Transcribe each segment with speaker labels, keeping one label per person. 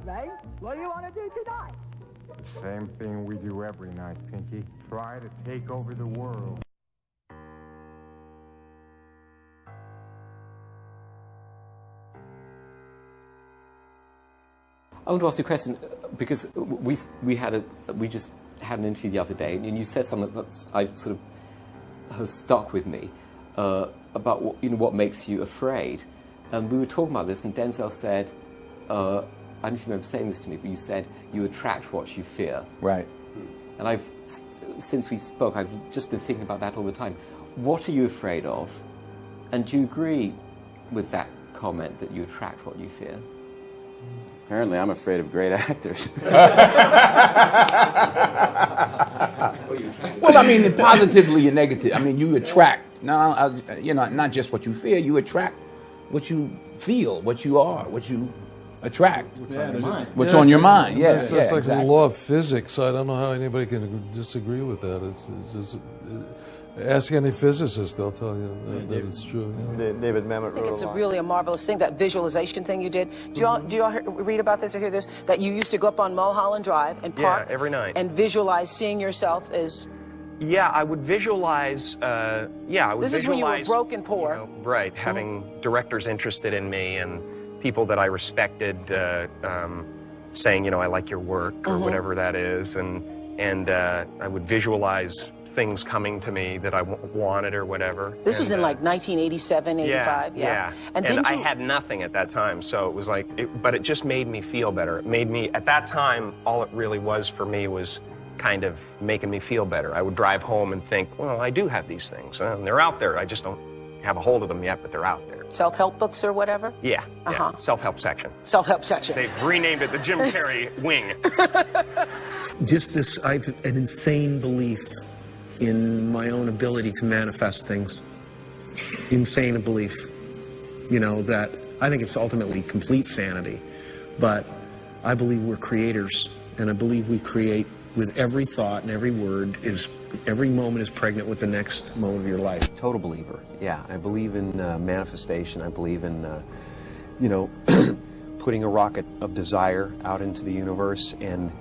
Speaker 1: Ray. What do you want to do tonight?
Speaker 2: Same thing we do every night, Pinky. Try to take over the world.
Speaker 3: I want to ask you a question, because we just had an interview the other day, and you said something that I sort of has stuck with me about what makes you afraid. And we were talking about this, and Denzel said, I don't know if you remember saying this to me, but you said you attract what you fear.
Speaker 4: Right.
Speaker 3: And since we spoke, I've just been thinking about that all the time. What are you afraid of? And do you agree with that comment that you attract what you fear?
Speaker 4: Apparently, I'm afraid of great actors. Well, I mean, positively and negative. I mean, you attract. Now, not just what you fear. You attract what you feel, what you are, what you attract. What's on your mind? What's on your mind? Yes,
Speaker 5: it's like the law of physics. I don't know how anybody can disagree with that. It's just. Ask any physicist; they'll tell you that it's true. Yeah.
Speaker 6: David Mamet wrote
Speaker 7: I think it's really a marvelous thing, that visualization thing you did. Do you all read about this or hear this? That you used to go up on Mulholland Drive and park
Speaker 8: every night
Speaker 7: and visualize seeing yourself as.
Speaker 8: Yeah, I would visualize.
Speaker 7: This is when you were broke and poor.
Speaker 8: Right, having directors interested in me and people that I respected saying, I like your work or whatever that is, and I would visualize things coming to me that I wanted or whatever.
Speaker 7: This was in like 1987, 85,
Speaker 8: yeah. And I had nothing at that time, so it was like, but it just made me feel better. It made me, at that time, all it really was for me was kind of making me feel better. I would drive home and think, well, I do have these things, and they're out there. I just don't have a hold of them yet, but they're out there.
Speaker 7: Self-help books or whatever?
Speaker 8: Yeah, self-help section.
Speaker 7: Self-help section.
Speaker 8: They've renamed it the Jim Carrey wing.
Speaker 9: I have an insane belief in my own ability to manifest things. Insane belief. That I think it's ultimately complete sanity. But I believe we're creators, and I believe we create with every thought and every word. Every moment is pregnant with the next moment of your life.
Speaker 10: Total believer. Yeah, I believe in manifestation. I believe in, putting a rocket of desire out into the universe, and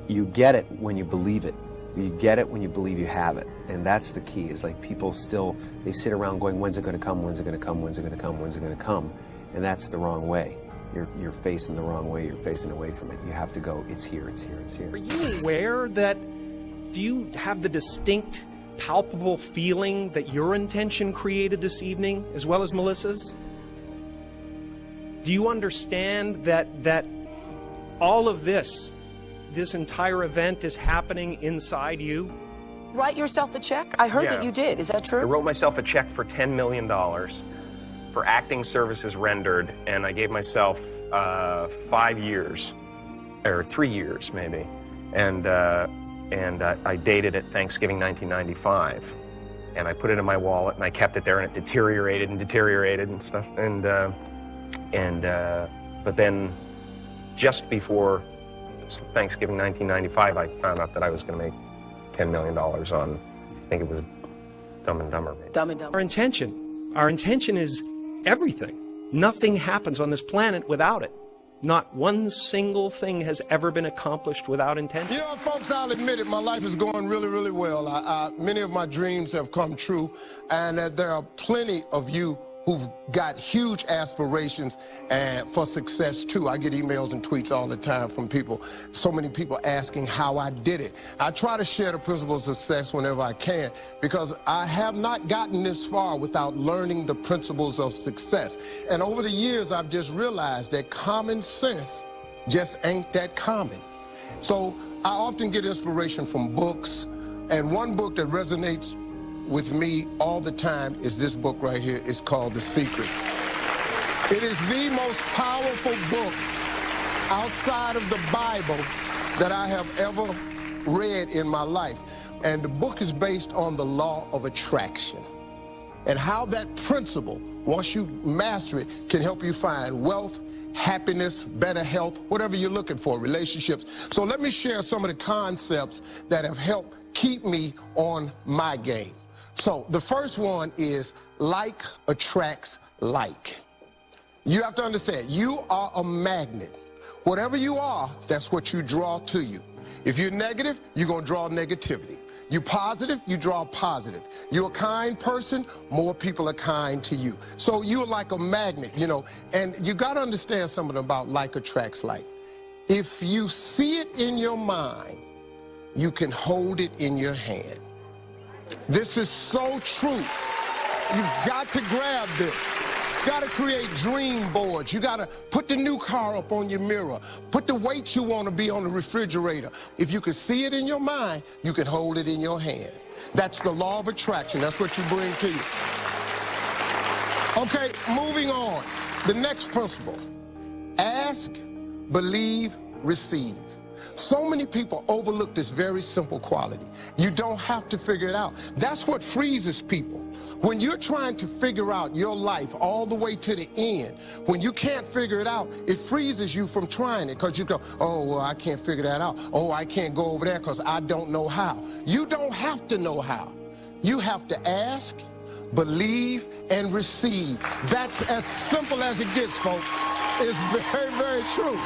Speaker 10: you get it when you believe it. You get it when you believe you have it. And that's the key, is like people still, they sit around going, when's it going to come, when's it going to come, when's it going to come, when's it going to come? And that's the wrong way. You're facing the wrong way, you're facing away from it. You have to go, it's here, it's here, it's here.
Speaker 11: Are you aware that, do you have the distinct, palpable feeling that your intention created this evening, as well as Melissa's? Do you understand that all of this entire event is happening inside you?
Speaker 7: Write yourself a check? I heard that you did. Is that true?
Speaker 8: I wrote myself a check for $10 million for acting services rendered, and I gave myself 5 years, or 3 years maybe, and I dated it Thanksgiving 1995, and I put it in my wallet, and I kept it there, and it deteriorated and stuff, but then just before Thanksgiving 1995, I found out that I was going to make $10 million on, I think it was Dumb and Dumber. Maybe.
Speaker 7: Dumb and Dumber.
Speaker 11: Our intention is everything. Nothing happens on this planet without it. Not one single thing has ever been accomplished without intention.
Speaker 12: Folks, I'll admit it, my life is going really, really well. Many of my dreams have come true, and there are plenty of you who've got huge aspirations and for success too. I get emails and tweets all the time from people, so many people asking how I did it. I try to share the principles of success whenever I can, because I have not gotten this far without learning the principles of success. And over the years, I've just realized that common sense just ain't that common. So I often get inspiration from books, and one book that resonates with me all the time is this book right here. It's called The Secret. It is the most powerful book outside of the Bible that I have ever read in my life. And the book is based on the law of attraction and how that principle, once you master it, can help you find wealth, happiness, better health, whatever you're looking for, relationships. So let me share some of the concepts that have helped keep me on my game. So the first one is like attracts like. You have to understand, you are a magnet. Whatever you are, that's what you draw to you. If you're negative, you're going to draw negativity. You're positive, you draw positive. You're a kind person, more people are kind to you. So you're like a magnet, you know, and you got to understand something about like attracts like. If you see it in your mind, you can hold it in your hand. This is so true. You've got to grab this. You got to create dream boards. You got to put the new car up on your mirror. Put the weight you want to be on the refrigerator. If you can see it in your mind, you can hold it in your hand. That's the law of attraction. That's what you bring to you. Okay, moving on. The next principle. Ask, believe, receive. So many people overlook this very simple quality. You don't have to figure it out. That's what freezes people. When you're trying to figure out your life all the way to the end, when you can't figure it out, it freezes you from trying it because you go, oh, well, I can't figure that out. Oh, I can't go over there because I don't know how. You don't have to know how. You have to ask, believe, and receive. That's as simple as it gets, folks. It's very, very true.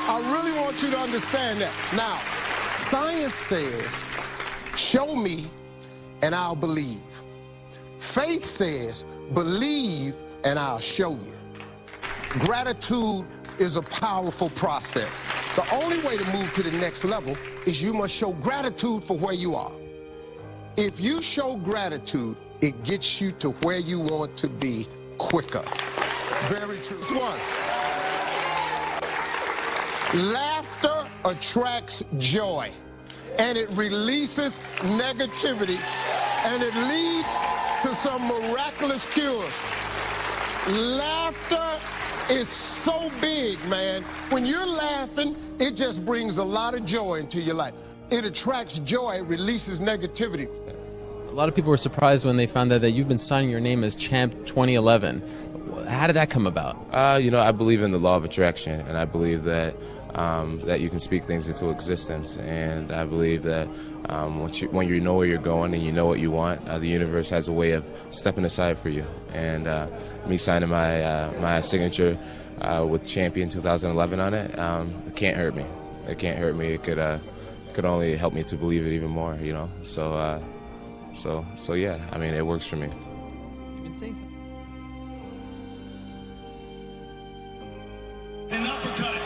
Speaker 12: I really want you to understand that. Now, science says, show me and I'll believe. Faith says, believe and I'll show you. Gratitude is a powerful process. The only way to move to the next level is you must show gratitude for where you are. If you show gratitude, it gets you to where you want to be quicker. Very true. This one. Laughter attracts joy, and it releases negativity, and it leads to some miraculous cures. Laughter is so big, man. When you're laughing, it just brings a lot of joy into your life. It attracts joy, it releases negativity.
Speaker 6: A lot of people were surprised when they found out that you've been signing your name as Champ 2011. How did that come about?
Speaker 13: You know, I believe in the law of attraction, and I believe that that you can speak things into existence. And I believe that when you know where you're going and you know what you want, the universe has a way of stepping aside for you. And me signing my signature with Champion 2011 on it, it can't hurt me. It can't hurt me. It could only help me to believe it even more. You know, so yeah. I mean, it works for me.
Speaker 6: You've been saying something.
Speaker 14: An uppercut.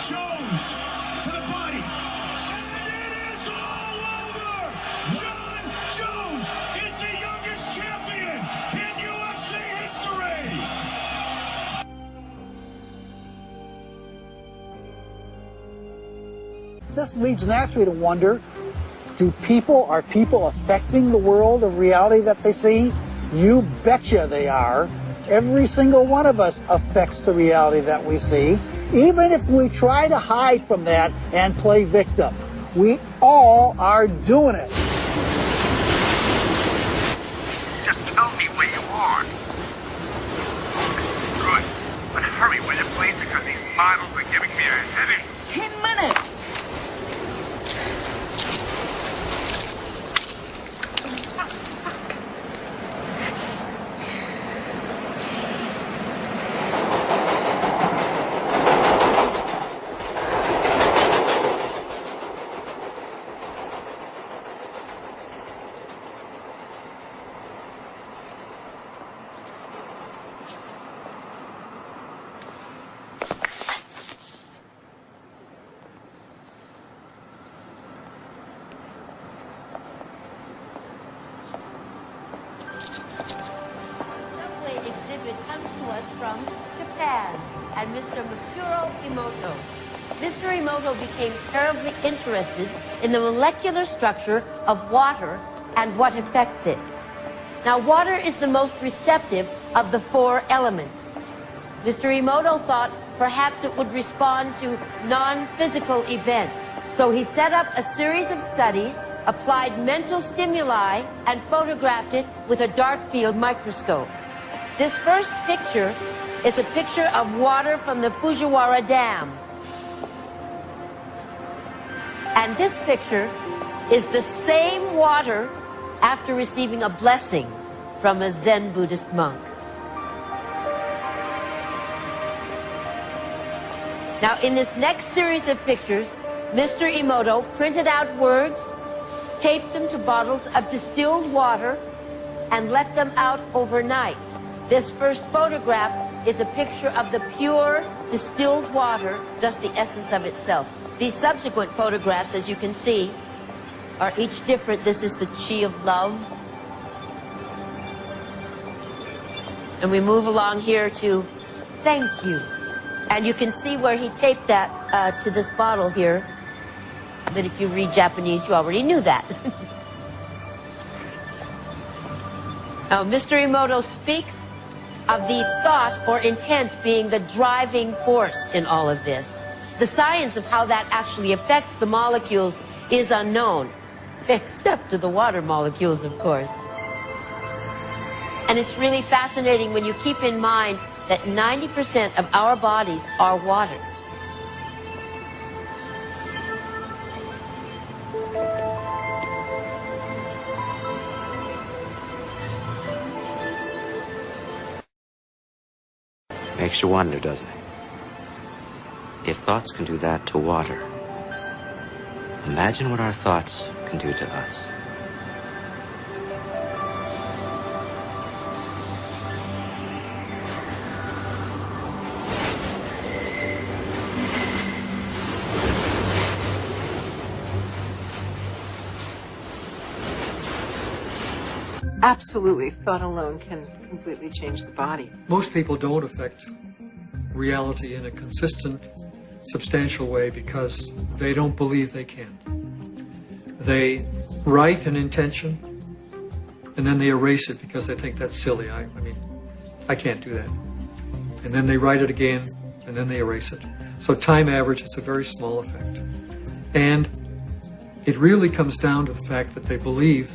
Speaker 14: Jones to the body. And it is all over. Jon Jones is the youngest champion in UFC history.
Speaker 1: This leads naturally to wonder, are people affecting the world of reality that they see? You betcha they are. Every single one of us affects the reality that we see, even if we try to hide from that and play victim. We all are doing it.
Speaker 14: Just tell me where you are. Good. But hurry with it, please, because these models are giving me a headache.
Speaker 15: 10 minutes.
Speaker 16: Comes to us from Japan and Mr. Masuro Emoto. Mr. Emoto became terribly interested in the molecular structure of water and what affects it. Now, water is the most receptive of the 4 elements. Mr. Emoto thought perhaps it would respond to non-physical events. So he set up a series of studies, applied mental stimuli, and photographed it with a dark field microscope. This first picture is a picture of water from the Fujiwara Dam. And this picture is the same water after receiving a blessing from a Zen Buddhist monk. Now, in this next series of pictures, Mr. Emoto printed out words, taped them to bottles of distilled water, and left them out overnight. This first photograph is a picture of the pure distilled water, just the essence of itself. These subsequent photographs, as you can see, are each different. This is the Chi of love. And we move along here to thank you. And you can see where he taped that to this bottle here. But if you read Japanese, you already knew that. Now, Mr. Emoto speaks of the thought or intent being the driving force in all of this. The science of how that actually affects the molecules is unknown, except to the water molecules, of course. And it's really fascinating when you keep in mind that 90% of our bodies are water.
Speaker 15: Makes you wonder, doesn't it? If thoughts can do that to water, imagine what our thoughts can do to us.
Speaker 7: Absolutely. Thought alone can completely change the body.
Speaker 17: Most people don't affect reality in a consistent, substantial way because they don't believe they can. They write an intention and then they erase it because they think that's silly. I mean, I can't do that. And then they write it again and then they erase it. So time average, it's a very small effect. And it really comes down to the fact that they believe